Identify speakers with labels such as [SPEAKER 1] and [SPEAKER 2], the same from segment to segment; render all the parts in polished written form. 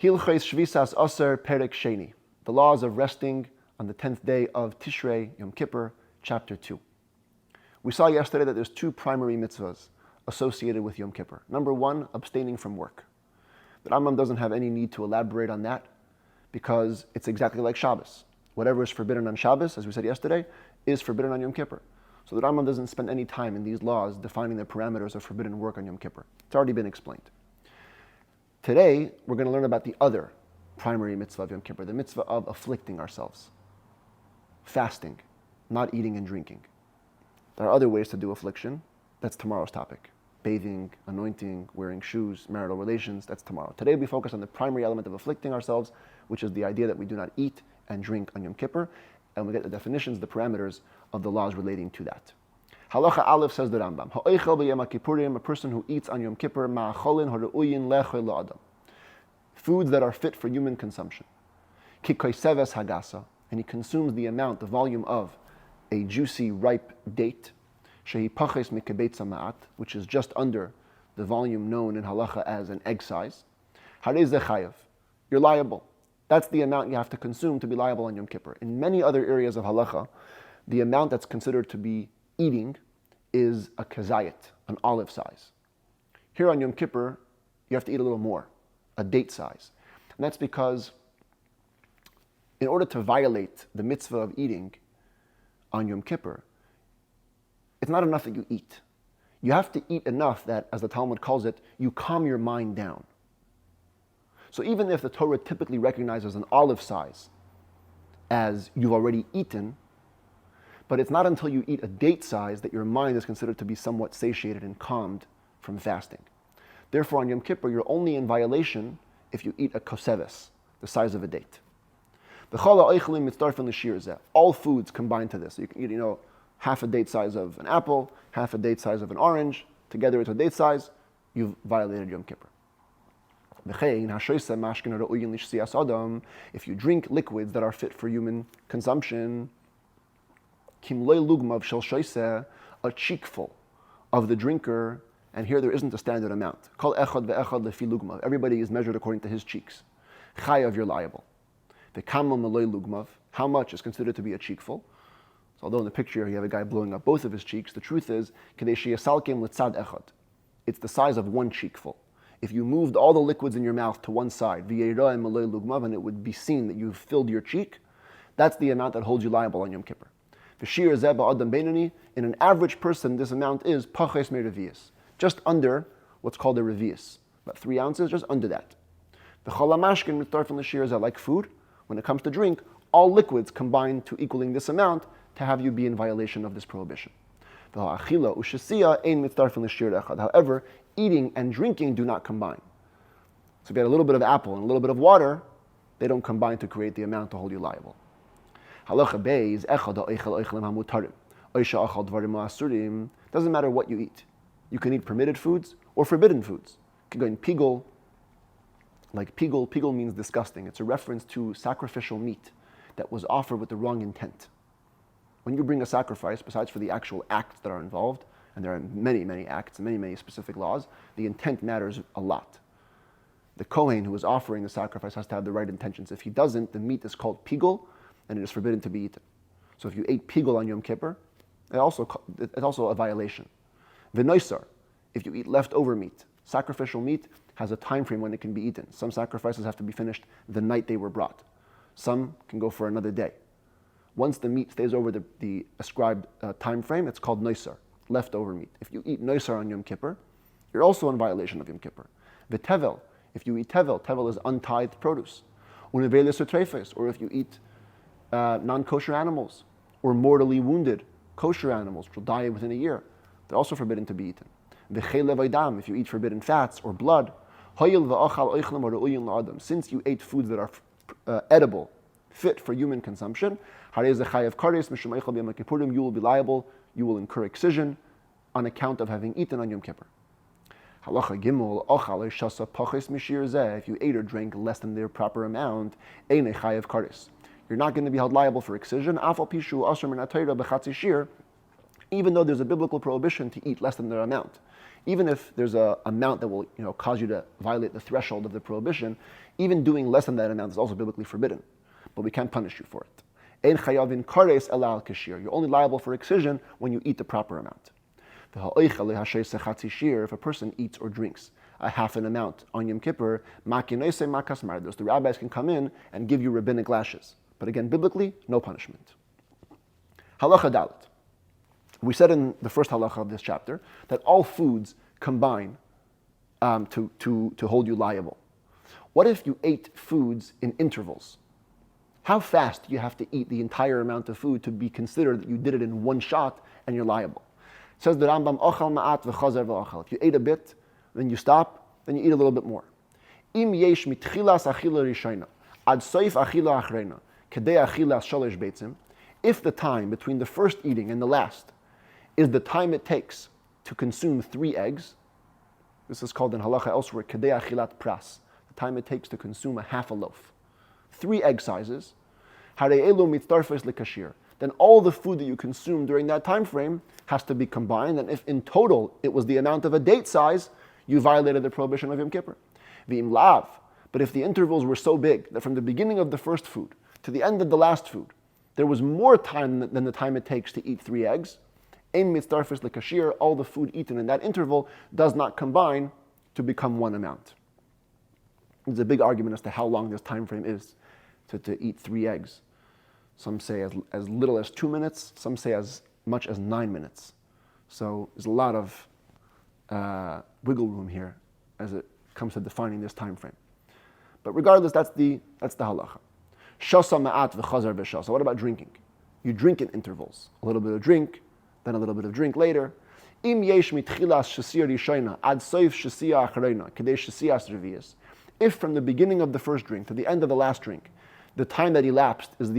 [SPEAKER 1] Hilchos Shvisas Asor Perek Sheni, the laws of resting on the 10th day of Tishrei, Yom Kippur, chapter 2. We saw yesterday that there's two primary mitzvahs associated with Yom Kippur. Number one, abstaining from work. The Rambam doesn't have any need to elaborate on that because it's exactly like Shabbos. Whatever is forbidden on Shabbos, as we said yesterday, is forbidden on Yom Kippur. So the Rambam doesn't spend any time in these laws defining the parameters of forbidden work on Yom Kippur. It's already been explained. Today, we're going to learn about the other primary mitzvah of Yom Kippur, the mitzvah of afflicting ourselves. Fasting, not eating and drinking. There are other ways to do affliction. That's tomorrow's topic. Bathing, anointing, wearing shoes, marital relations, that's tomorrow. Today we focus on the primary element of afflicting ourselves, which is the idea that we do not eat and drink on Yom Kippur, and we get the definitions, the parameters of the laws relating to that. Halacha Aleph says the Rambam, Ha'oichel b'yom kippurim, a person who eats on Yom Kippur, ma'acholin ha're'uyin lechol la'adam, foods that are fit for human consumption. Ki koiseves hagasa, and he consumes the amount, the volume of a juicy, ripe date, shehi paches mikebetza ma'at, which is just under the volume known in halacha as an egg size. Harei ze chayav, you're liable. That's the amount you have to consume to be liable on Yom Kippur. In many other areas of halacha, the amount that's considered to be eating is a kazayit, an olive size. Here on Yom Kippur, you have to eat a little more, a date size. And that's because in order to violate the mitzvah of eating on Yom Kippur, it's not enough that you eat. You have to eat enough that, as the Talmud calls it, you calm your mind down. So even if the Torah typically recognizes an olive size as you've already eaten, but it's not until you eat a date size that your mind is considered to be somewhat satiated and calmed from fasting. Therefore, on Yom Kippur, you're only in violation if you eat a koseves, the size of a date. All foods combine to this. So you can eat, half a date size of an apple, half a date size of an orange, together it's a date size, you've violated Yom Kippur. If you drink liquids that are fit for human consumption, a cheekful of the drinker, and here there isn't a standard amount. Everybody is measured according to his cheeks. Chayav, you're liable. How much is considered to be a cheekful? So although in the picture you have a guy blowing up both of his cheeks, the truth is, it's the size of one cheekful. If you moved all the liquids in your mouth to one side, and it would be seen that you've filled your cheek, that's the amount that holds you liable on Yom Kippur. In an average person, this amount is paches me revius, just under what's called a revius, about 3 ounces, just under that. Like food, when it comes to drink, all liquids combine to equaling this amount to have you be in violation of this prohibition. However, eating and drinking do not combine. So if you had a little bit of apple and a little bit of water, they don't combine to create the amount to hold you liable. Halacha Beis, doesn't matter what you eat. You can eat permitted foods or forbidden foods. You can go in pigul, like pigul means disgusting. It's a reference to sacrificial meat that was offered with the wrong intent. When you bring a sacrifice, besides for the actual acts that are involved, and there are many, many acts and many, many specific laws, the intent matters a lot. The Kohen who is offering the sacrifice has to have the right intentions. If he doesn't, the meat is called pigul, and it is forbidden to be eaten. So if you ate pigul on Yom Kippur, it's also a violation. V'noisar, if you eat leftover meat, sacrificial meat has a time frame when it can be eaten. Some sacrifices have to be finished the night they were brought. Some can go for another day. Once the meat stays over the ascribed time frame, it's called noisar, leftover meat. If you eat noisar on Yom Kippur, you're also in violation of Yom Kippur. V'tevel, if you eat tevel is untithed produce. Unevelis or trefes, or if you eat non-kosher animals, or mortally wounded kosher animals, which will die within a year, they're also forbidden to be eaten. V'chelev, if you eat forbidden fats or blood, since you ate foods that are edible, fit for human consumption, you will be liable, you will incur excision on account of having eaten on Yom Kippur. Halacha Gimel, if you ate or drank less than their proper amount, you're not going to be held liable for excision, even though there's a biblical prohibition to eat less than their amount. even if there's an amount that will cause you to violate the threshold of the prohibition, even doing less than that amount is also biblically forbidden. But we can't punish you for it. Ein chayavin kares ela al kashir. You're only liable for excision when you eat the proper amount. If a person eats or drinks a half an amount on Yom Kippur, the rabbis can come in and give you rabbinic lashes. But again, biblically, no punishment. Halacha dalet. We said in the first halacha of this chapter that all foods combine to hold you liable. What if you ate foods in intervals? How fast do you have to eat the entire amount of food to be considered that you did it in one shot and you're liable? It says the Rambam, ochal ma'at v'chazer v'ochal. If you ate a bit, then you stop, then you eat a little bit more. Im yesh mitchilas achila rishayna, ad soif achila achrena, kedei achilas shalosh beitzim. If the time between the first eating and the last is the time it takes to consume 3 eggs, this is called in halacha elsewhere, kedei achilat pras, the time it takes to consume a half a loaf. 3 egg sizes, harei elu mitzdarfes lekashir. Then all the food that you consume during that time frame has to be combined, and if in total it was the amount of a date size, you violated the prohibition of Yom Kippur. V'im lav, but if the intervals were so big that from the beginning of the first food to the end of the last food, there was more time than the time it takes to eat 3 eggs, ein mitzdarfes lekashir, all the food eaten in that interval does not combine to become one amount. There's a big argument as to how long this time frame is to eat 3 eggs. Some say as little as 2 minutes, some say as much as 9 minutes. So there's a lot of wiggle room here as it comes to defining this time frame. But regardless, that's the halacha. Shasa ma'at v'chazar v'shasa. What about drinking? You drink in intervals. A little bit of drink, then a little bit of drink later. Im yesh mitchilas shasiyah rishayna ad soif shasiyah acharayna kedei shasiyas revius. If from the beginning of the first drink to the end of the last drink, the time that elapsed is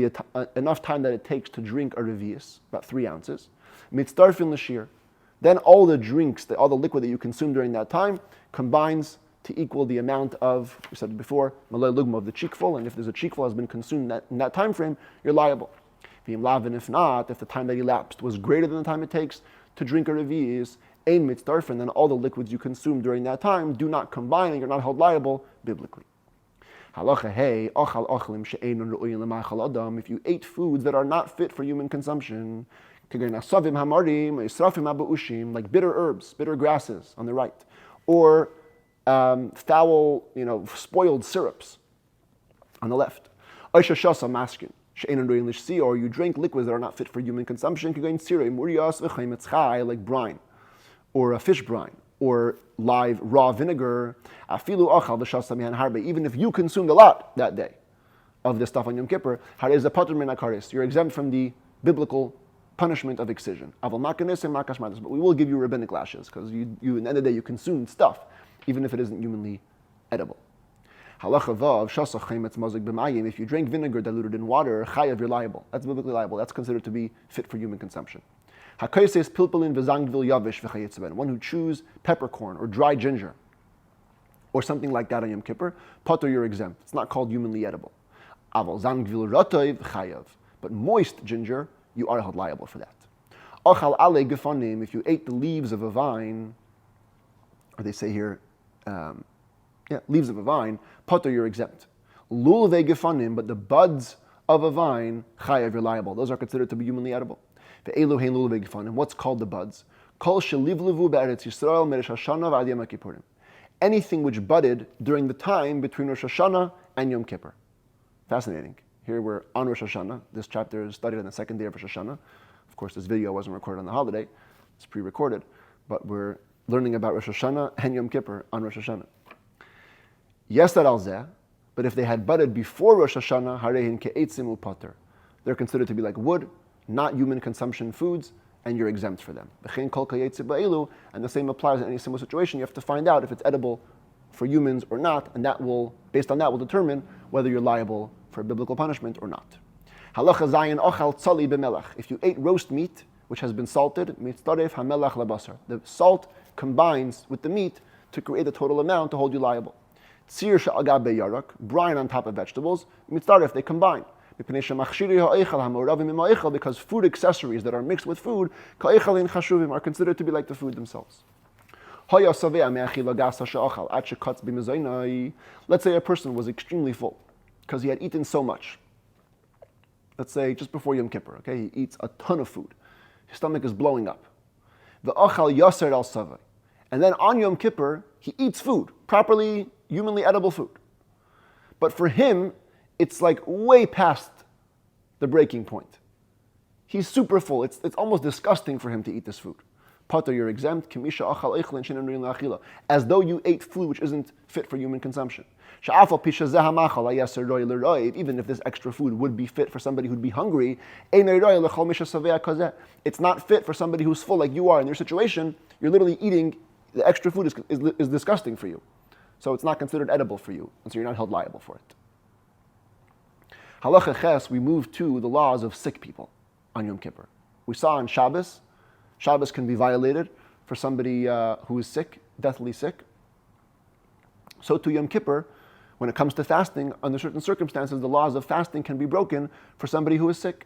[SPEAKER 1] enough time that it takes to drink a revius, about 3 ounces, mitzdarfin l'shir, then all the drinks, all the liquid that you consume during that time combines to equal the amount of, we said before, malay lugma of the cheekful, and if there's a cheekful has been consumed in that time frame, you're liable. If not, if the time that elapsed was greater than the time it takes to drink a revius, ein mitzdarfin, then all the liquids you consume during that time do not combine and you're not held liable biblically. Halacha hey, ochal ochlim she'einun ru'uyin l'ma'achal adam. If you ate foods that are not fit for human consumption, like bitter herbs, bitter grasses on the right, or foul, spoiled syrups on the left. Or you drink liquids that are not fit for human consumption, like brine, or a fish brine, or live raw vinegar. Even if you consumed a lot that day of this stuff on Yom Kippur, you're exempt from the biblical punishment of excision. But we will give you rabbinic lashes, because you at the end of the day, you consumed stuff, even if it isn't humanly edible. Halacha vav, if you drink vinegar diluted in water, chayav, you're liable. That's biblically liable. That's considered to be fit for human consumption. One who chews peppercorn or dry ginger or something like that on Yom Kippur, potter, you're exempt. It's not called humanly edible. But moist ginger, you are held liable for that. If you ate the leaves of a vine, or they say here, leaves of a vine, potter, you're exempt. Lulve gefanim, but the buds of a vine, chayav, you're liable. Those are considered to be humanly edible. What's called the buds? Anything which budded during the time between Rosh Hashanah and Yom Kippur. Fascinating. Here we're on Rosh Hashanah. This chapter is studied on the second day of Rosh Hashanah. Of course, this video wasn't recorded on the holiday. It's pre-recorded. But we're learning about Rosh Hashanah and Yom Kippur on Rosh Hashanah. Yesad al zeh, but if they had budded before Rosh Hashanah, harehin ke'etzim upater. They're considered to be like wood, not human consumption foods, and you're exempt for them. And the same applies in any similar situation. You have to find out if it's edible for humans or not, and that will, based on that, will determine whether you're liable for biblical punishment or not. Halacha zayin ochal tzali b'melach. If you ate roast meat, which has been salted, mitzdaref hamelach labasar. The salt combines with the meat to create the total amount to hold you liable. Tzir sha'agab be'yarak, brine on top of vegetables, mitzdaref, they combine. Because food accessories that are mixed with food are considered to be like the food themselves. Let's say a person was extremely full because he had eaten so much. Let's say just before Yom Kippur, okay, he eats a ton of food. His stomach is blowing up. And then on Yom Kippur, he eats food, properly, humanly edible food. But for him, it's like way past the breaking point. He's super full. It's almost disgusting for him to eat this food. Pater, you're exempt. As though you ate food which isn't fit for human consumption. Even if this extra food would be fit for somebody who'd be hungry, it's not fit for somebody who's full like you are in your situation. You're literally eating, the extra food is disgusting for you. So it's not considered edible for you, and so you're not held liable for it. Halacha ches, we move to the laws of sick people on Yom Kippur. We saw on Shabbos can be violated for somebody who is sick, deathly sick. So to Yom Kippur, when it comes to fasting, under certain circumstances, the laws of fasting can be broken for somebody who is sick.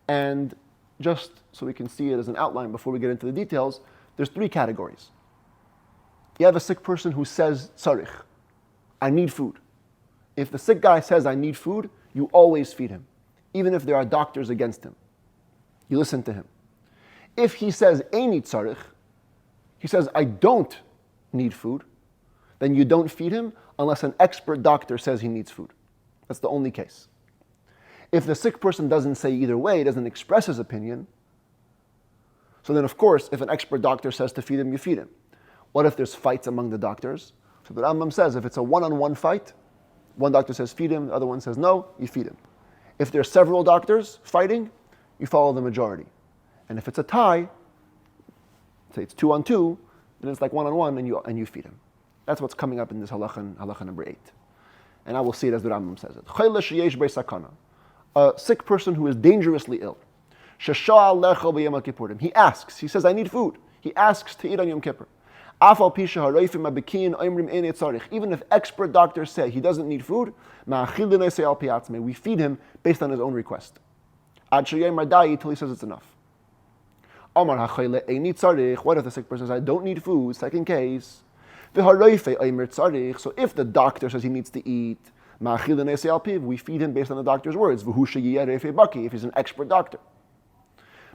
[SPEAKER 1] And just so we can see it as an outline before we get into the details, there's 3 categories. You have a sick person who says, tzarich, I need food. If the sick guy says, I need food, you always feed him, even if there are doctors against him. You listen to him. If he says, eini tzarich, he says, I don't need food, then you don't feed him unless an expert doctor says he needs food. That's the only case. If the sick person doesn't say either way, doesn't express his opinion, so then of course, if an expert doctor says to feed him, you feed him. What if there's fights among the doctors? So the Rambam says, if it's a one-on-one fight, one doctor says feed him, the other one says no, you feed him. If there's several doctors fighting, you follow the majority. And if it's a tie, say it's 2-on-2, then it's like 1-on-1 and you feed him. That's what's coming up in this halacha number 8. And I will see it as the Rambam says it. A sick person who is dangerously ill. He asks, he says, I need food. He asks to eat on Yom Kippur. Even if expert doctors say he doesn't need food, we feed him based on his own request. Till he says it's enough. What if the sick person says, I don't need food? Second case. So if the doctor says he needs to eat, we feed him based on the doctor's words. If he's an expert doctor.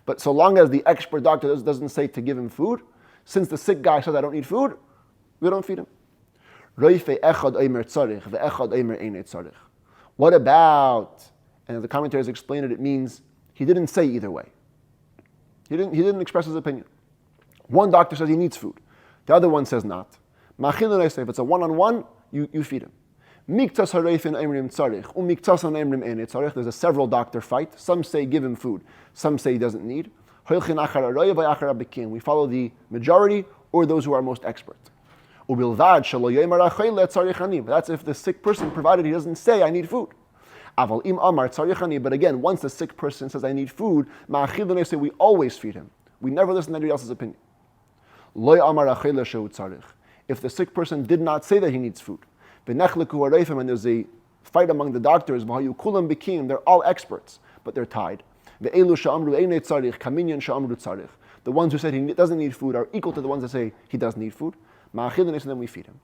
[SPEAKER 1] But so long as the expert doctor doesn't say to give him food, since the sick guy says I don't need food, we don't feed him. What about, and the commentators explain it, it means he didn't say either way. He didn't express his opinion. One doctor says he needs food. The other one says not. If it's a one-on-one, you feed him. There's a several doctor fight. Some say give him food. Some say he doesn't need. We follow the majority or those who are most expert. That's if the sick person, provided he doesn't say I need food. But again, once the sick person says I need food, we always feed him. We never listen to anybody else's opinion. If the sick person did not say that he needs food, and there's a fight among the doctors, they're all experts, but they're tied. The ones who said he doesn't need food are equal to the ones that say he does need food. Then we feed him.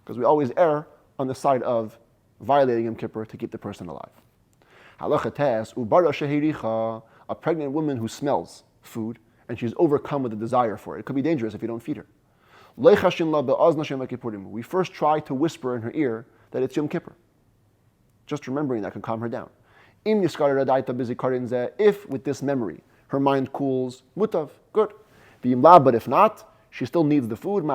[SPEAKER 1] Because we always err on the side of violating Yom Kippur to keep the person alive. A pregnant woman who smells food and she's overcome with a desire for it. It could be dangerous if you don't feed her. We first try to whisper in her ear that it's Yom Kippur. Just remembering that can calm her down. If with this memory her mind cools, mutav, good. But if not, she still needs the food.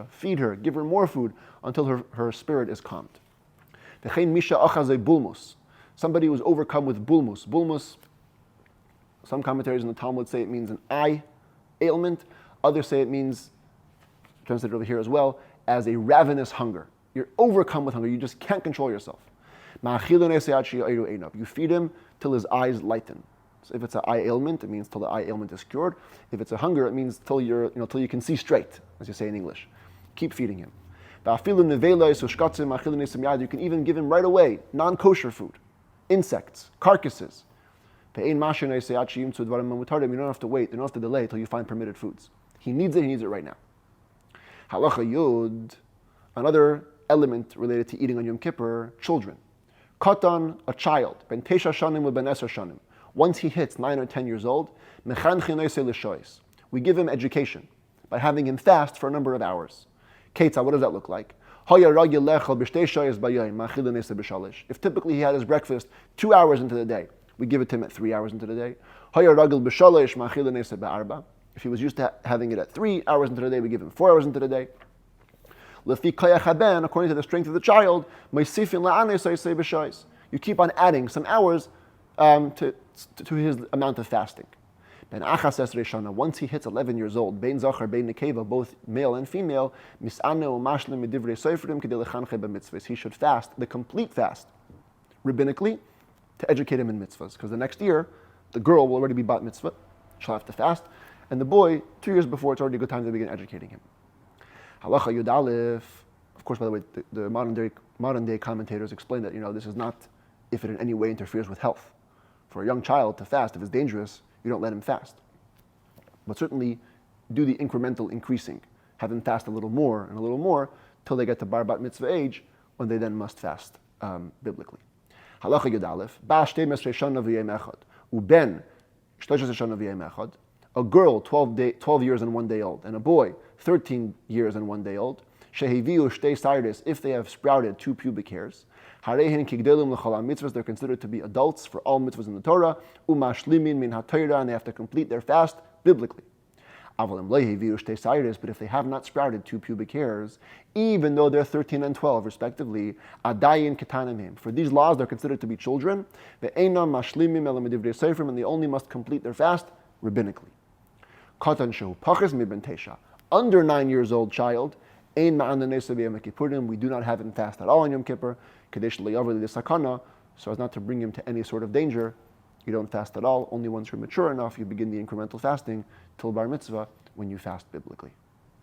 [SPEAKER 1] Feed her, give her more food until her spirit is calmed. Somebody was overcome with bulmus. Bulmus, some commentaries in the Talmud say it means an eye ailment. Others say it means, translated over here as well, as a ravenous hunger. You're overcome with hunger. You just can't control yourself. You feed him till his eyes lighten. So if it's an eye ailment, it means till the eye ailment is cured. If it's a hunger, it means till you can see straight, as you say in English. Keep feeding him. You can even give him right away non-kosher food, insects, carcasses. You don't have to wait. You don't have to delay till you find permitted foods. He needs it right now. Halacha Yud, another element related to eating on Yom Kippur, children. Katan, a child, ben tesha shanim or ben eser shanim. Once he hits 9 or 10 years old, we give him education by having him fast for a number of hours. Ketzah, what does that look like? If typically he had his breakfast 2 hours into the day, we give it to him at 3 hours into the day. If he was used to having it at 3 hours into the day, we give him 4 hours into the day. According to the strength of the child, you keep on adding some hours to his amount of fasting. Once he hits 11 years old, bein zachar, bein nekeva, both male and female, he should fast the complete fast, rabbinically, to educate him in mitzvahs. Because the next year, the girl will already be bat mitzvah, she'll have to fast, and the boy, 2 years before, it's already a good time to begin educating him. Halacha Yud Aleph. Of course, by the way, the modern day commentators explain that this is not if it in any way interferes with health. For a young child to fast, if it's dangerous, you don't let him fast. But certainly do the incremental increasing. Have them fast a little more and a little more till they get to bar bat mitzvah age, when they then must fast biblically. Halacha Yud Aleph. Ba 12 shana v'yom echad. Uben 13 shana v'yom echad. A girl 12 years and 1 day old, and a boy 13 years and 1 day old. Sheheviu shtei sayris, if they have sprouted 2 pubic hairs. Harehin kigdelum l'chol mitzvahs, they're considered to be adults for all mitzvahs in the Torah. Umashlimin min haTorah, and they have to complete their fast biblically. Avalim leheviu shtei sayris, but if they have not sprouted 2 pubic hairs, even though they're 13 and 12 respectively, adayin ketanimim. For these laws, they're considered to be children. Ve'einam mashlimim elam midivrei seifrim, and they only must complete their fast rabbinically. Katan shehu pachas miben tesha, under 9 years old child, ein ma'an nesa b'yom kippurim, we do not have him fast at all on Yom Kippur, kadesh le'yavar l'sakana, so as not to bring him to any sort of danger. You don't fast at all. Only once you're mature enough, you begin the incremental fasting till bar mitzvah, when you fast biblically.